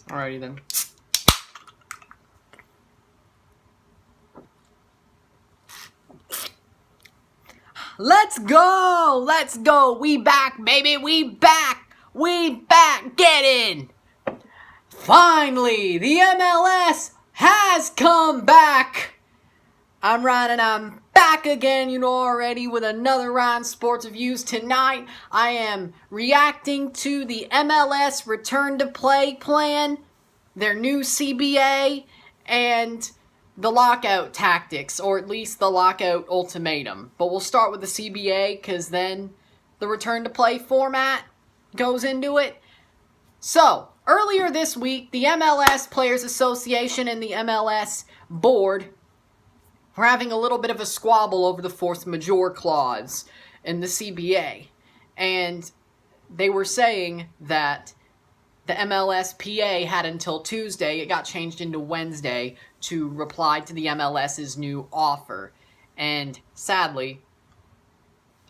Alrighty then. Let's go! Let's go! We back, baby! We back! We back! Get in! Finally, the MLS has come back! I'm Ryan and I'm back again, you know already, with another Ryan Sports Reviews. Tonight, I am reacting to the MLS Return to Play plan, their new CBA, and the lockout tactics, or at least the lockout ultimatum. But we'll start with the CBA, because then the Return to Play format goes into it. So, earlier this week, the MLS Players Association and the MLS Board were having a little bit of a squabble over the force majeure clause in the CBA. And they were saying that the MLSPA had until Tuesday, it got changed into Wednesday, to reply to the MLS's new offer. And sadly,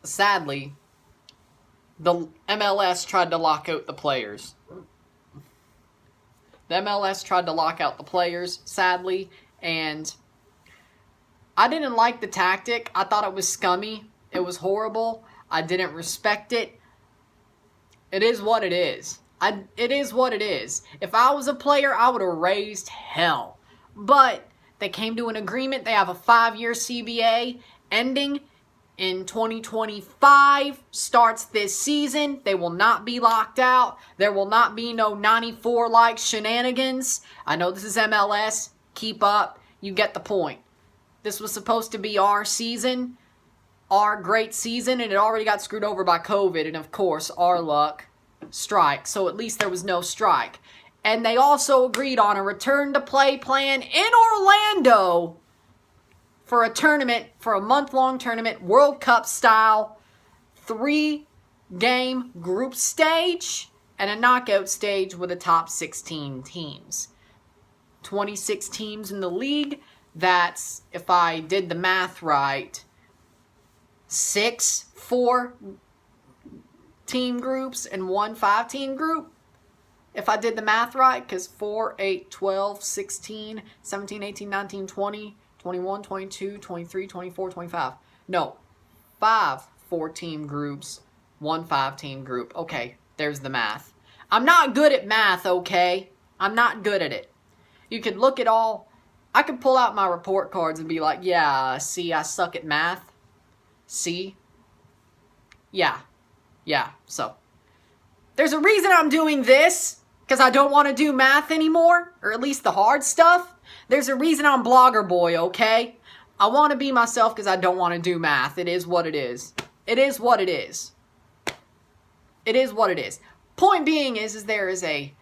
the MLS tried to lock out the players. The MLS tried to lock out the players, sadly, and I didn't like the tactic. I thought it was scummy. It was horrible. I didn't respect it. It is what it is. It is what it is. If I was a player, I would have raised hell. But they came to an agreement. They have a 5-year CBA ending in 2025. Starts this season. They will not be locked out. There will not be no 94-like shenanigans. I know this is MLS. Keep up. You get the point. This was supposed to be our season, our great season, and it already got screwed over by COVID, and of course, our luck, strike. So at least there was no strike. And they also agreed on a return-to-play plan in Orlando for a tournament, for a month-long tournament, World Cup style, 3-game group stage, and a knockout stage with the top 16 teams. 26 teams in the league. That's, if I did the math right, 6 4-team groups and 1 5-team group. If I did the math right, because 4, 8, 12, 16, 17, 18, 19, 20, 21, 22, 23, 24, 25. No, 5 4-team groups, 1 5-team group. Okay, there's the math. I'm not good at math, okay? I'm not good at it. You could look at all... I could pull out my report cards and be like, yeah, see, I suck at math. See? Yeah. So, there's a reason I'm doing this, because I don't want to do math anymore, or at least the hard stuff. There's a reason I'm Blogger Boy, okay? I want to be myself because I don't want to do math. It is what it is. It is what it is. It is what it is. Point being is there is a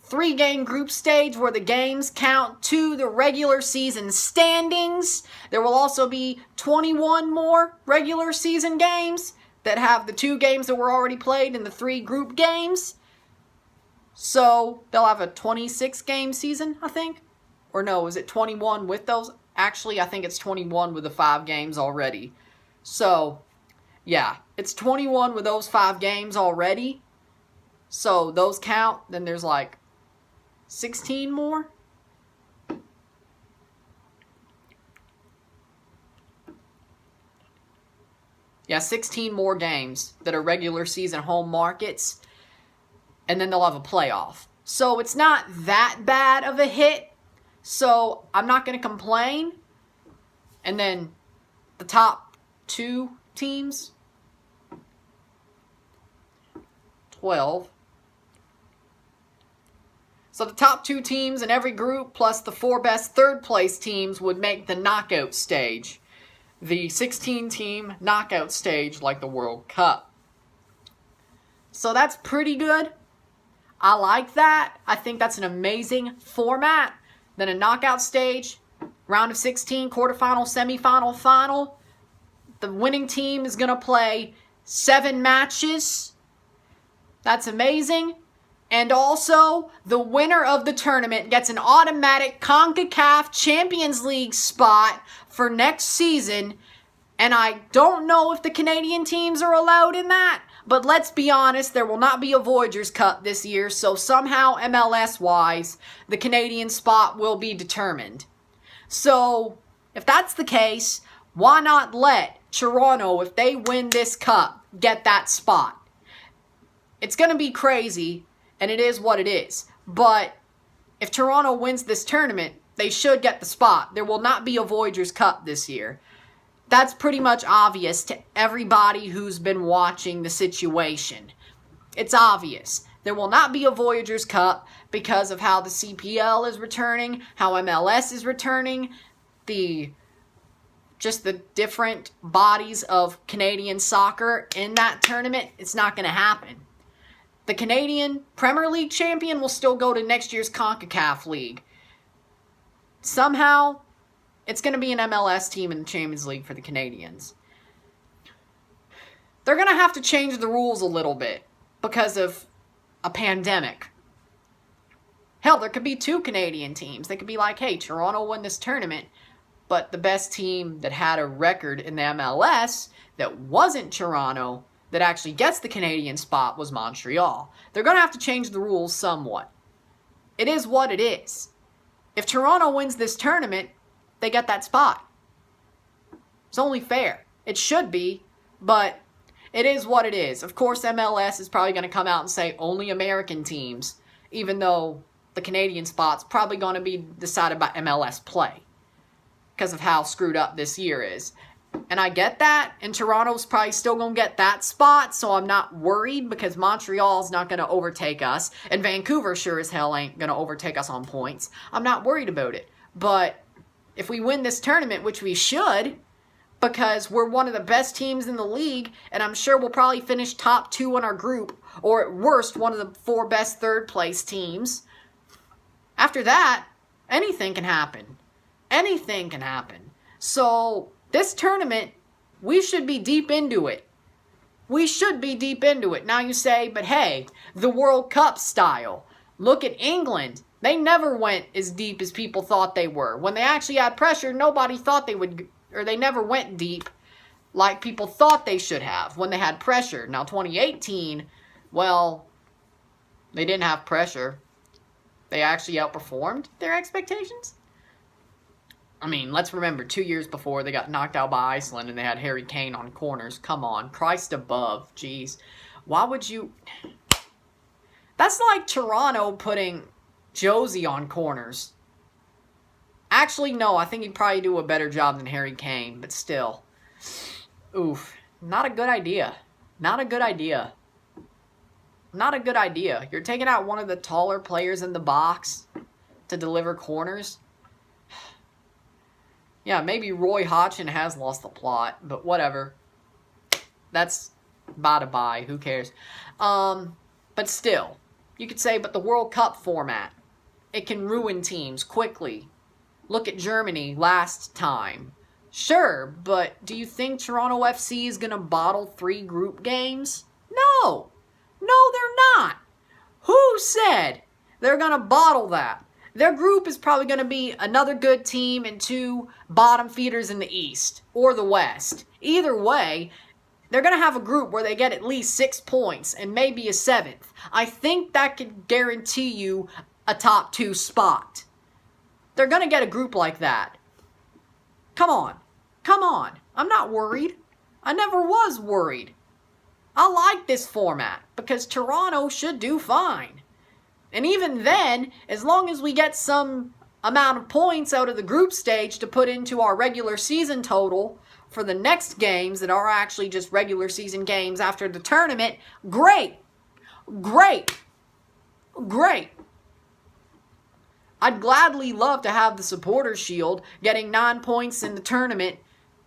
3-game group stage where the games count to the regular season standings. There will also be 21 more regular season games that have the 2 games that were already played in the 3 group games. So they'll have a 26-game season, I think. Or no, is it 21 with those? Actually, I think it's 21 with the 5 games already. So, yeah, it's 21 with those 5 games already. So those count. Then there's like 16 more? Yeah, 16 more games that are regular season home markets. And then they'll have a playoff. So it's not that bad of a hit. So I'm not going to complain. And then the top 2 teams, 12. So the top 2 teams in every group, plus the 4 best third-place teams, would make the knockout stage. The 16-team knockout stage, like the World Cup. So that's pretty good. I like that. I think that's an amazing format. Then a knockout stage, round of 16, quarterfinal, semifinal, final. The winning team is going to play 7 matches. That's amazing. And also, the winner of the tournament gets an automatic CONCACAF Champions League spot for next season. And I don't know if the Canadian teams are allowed in that, But let's be honest, there will not be a Voyageurs Cup this year, so somehow MLS-wise, the Canadian spot will be determined. So, if that's the case, why not let Toronto, if they win this cup, get that spot? It's going to be crazy, and it is what it is. But if Toronto wins this tournament, they should get the spot. There will not be a Voyageurs Cup this year. That's pretty much obvious to everybody who's been watching the situation. It's obvious. There will not be a Voyageurs Cup because of how the CPL is returning, how MLS is returning, just the different bodies of Canadian soccer in that tournament. It's not going to happen. The Canadian Premier League champion will still go to next year's CONCACAF League. Somehow, it's going to be an MLS team in the Champions League for the Canadians. They're going to have to change the rules a little bit because of a pandemic. Hell, there could be 2 Canadian teams. They could be like, hey, Toronto won this tournament, but the best team that had a record in the MLS that wasn't Toronto, that actually gets the Canadian spot, was Montreal. They're going to have to change the rules somewhat. It is what it is. If Toronto wins this tournament, they get that spot. It's only fair. It should be, but it is what it is. Of course, MLS is probably going to come out and say only American teams, even though the Canadian spot's probably going to be decided by MLS play because of how screwed up this year is. And I get that, and Toronto's probably still going to get that spot, so I'm not worried because Montreal's not going to overtake us, and Vancouver sure as hell ain't going to overtake us on points. I'm not worried about it. But if we win this tournament, which we should, because we're one of the best teams in the league, and I'm sure we'll probably finish top 2 in our group, or at worst, one of the 4 best third-place teams. After that, anything can happen. Anything can happen. So this tournament, we should be deep into it. We should be deep into it. Now you say, but hey, the World Cup style. Look at England. They never went as deep as people thought they were. When they actually had pressure, nobody thought they would, or they never went deep like people thought they should have when they had pressure. Now 2018, well, they didn't have pressure. They actually outperformed their expectations. I mean, let's remember, 2 years before, they got knocked out by Iceland and they had Harry Kane on corners. Come on. Christ above. Jeez. Why would you... That's like Toronto putting Josie on corners. Actually, no. I think he'd probably do a better job than Harry Kane. But still. Oof. Not a good idea. Not a good idea. Not a good idea. You're taking out one of the taller players in the box to deliver corners. Yeah, maybe Roy Hodgson has lost the plot, but whatever. That's by the by. Who cares? But still, you could say, but the World Cup format, it can ruin teams quickly. Look at Germany last time. Sure, but do you think Toronto FC is going to bottle 3 group games? No. No, they're not. Who said they're going to bottle that? Their group is probably going to be another good team and 2 bottom feeders in the East or the West. Either way, they're going to have a group where they get at least 6 points and maybe a 7th. I think that could guarantee you a top 2 spot. They're going to get a group like that. Come on. Come on. I'm not worried. I never was worried. I like this format because Toronto should do fine. And even then, as long as we get some amount of points out of the group stage to put into our regular season total for the next games that are actually just regular season games after the tournament, great. Great. Great. I'd gladly love to have the Supporters Shield getting 9 points in the tournament.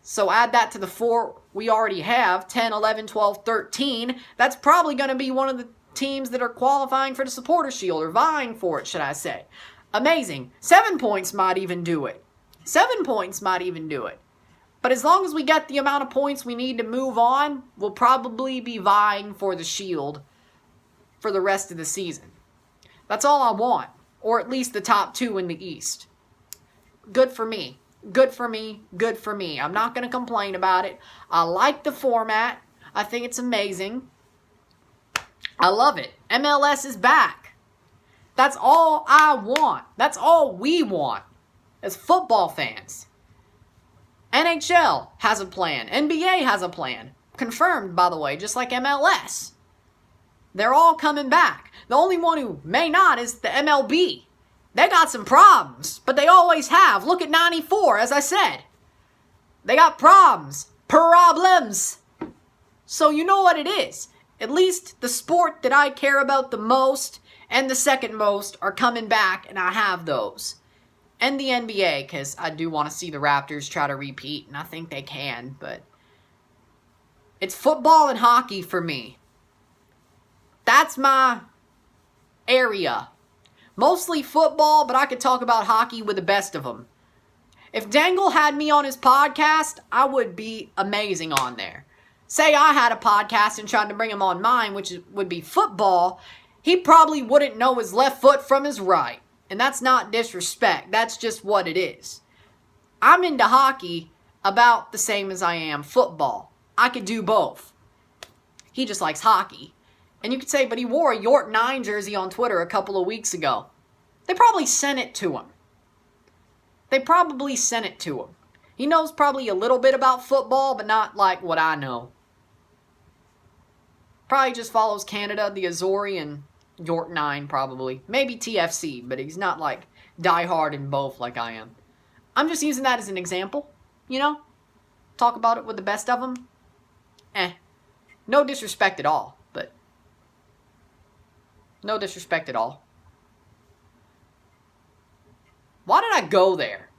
So add that to the 4 we already have, 10, 11, 12, 13. That's probably going to be one of the teams that are qualifying for the Supporters Shield, or vying for it, should I say. Amazing. 7 points might even do it. 7 points might even do it. But as long as we get the amount of points we need to move on, we'll probably be vying for the Shield for the rest of the season. That's all I want. Or at least the top 2 in the East. Good for me. Good for me. Good for me. I'm not going to complain about it. I like the format. I think it's amazing. I love it. MLS is back. That's all I want. That's all we want as football fans. NHL has a plan. NBA has a plan. Confirmed, by the way, just like MLS. They're all coming back. The only one who may not is the MLB. They got some problems, but they always have. Look at 94, as I said. They got problems. Problems. So you know what it is. At least the sport that I care about the most and the second most are coming back, and I have those. And the NBA, because I do want to see the Raptors try to repeat, and I think they can, but it's football and hockey for me. That's my area. Mostly football, but I could talk about hockey with the best of them. If Dangle had me on his podcast, I would be amazing on there. Say I had a podcast and tried to bring him on mine, which would be football, he probably wouldn't know his left foot from his right. And that's not disrespect. That's just what it is. I'm into hockey about the same as I am football. I could do both. He just likes hockey. And you could say, but he wore a York 9 jersey on Twitter a couple of weeks ago. They probably sent it to him. They probably sent it to him. He knows probably a little bit about football, but not like what I know. Probably just follows Canada, the Azori, and York 9 probably. Maybe TFC, but he's not like diehard in both like I am. I'm just using that as an example, you know? Talk about it with the best of them. No disrespect at all, but no disrespect at all. Why did I go there?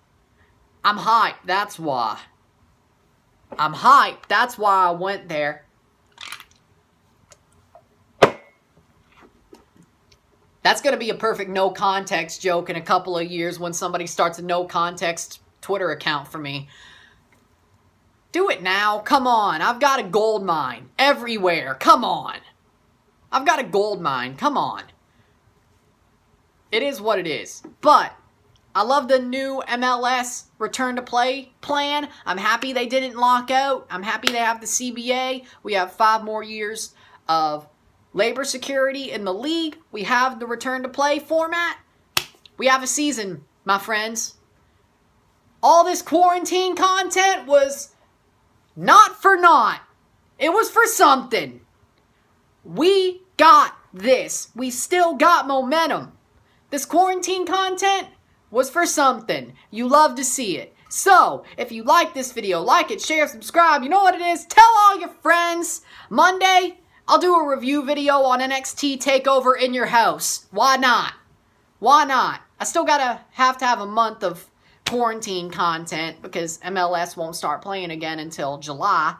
I'm hyped, that's why. I'm hyped, that's why I went there. That's going to be a perfect no context joke in a couple of years when somebody starts a no context Twitter account for me. Do it now. Come on. I've got a gold mine everywhere. Come on. I've got a gold mine. Come on. It is what it is. But I love the new MLS Return to Play plan. I'm happy they didn't lock out. I'm happy they have the CBA. We have 5 more years of labor security in the league. We have the return to play format. We have a season, my friends. All this quarantine content was not for naught. It was for something. We got this. We still got momentum. This quarantine content was for something. You love to see it. So, if you like this video, like it, share, subscribe. You know what it is. Tell all your friends. Monday, I'll do a review video on NXT TakeOver in your house. Why not? Why not? I still have to have a month of quarantine content because MLS won't start playing again until July.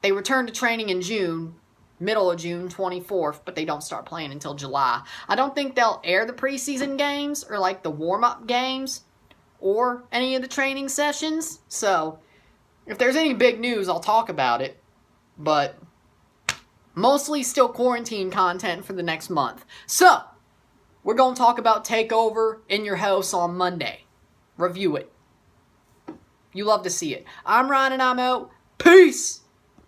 They return to training in June, middle of June, 24th, but they don't start playing until July. I don't think they'll air the preseason games or like the warm-up games or any of the training sessions. So, if there's any big news, I'll talk about it. But mostly still quarantine content for the next month. So, we're going to talk about TakeOver in your house on Monday. Review it. You love to see it. I'm Ryan and I'm out. Peace!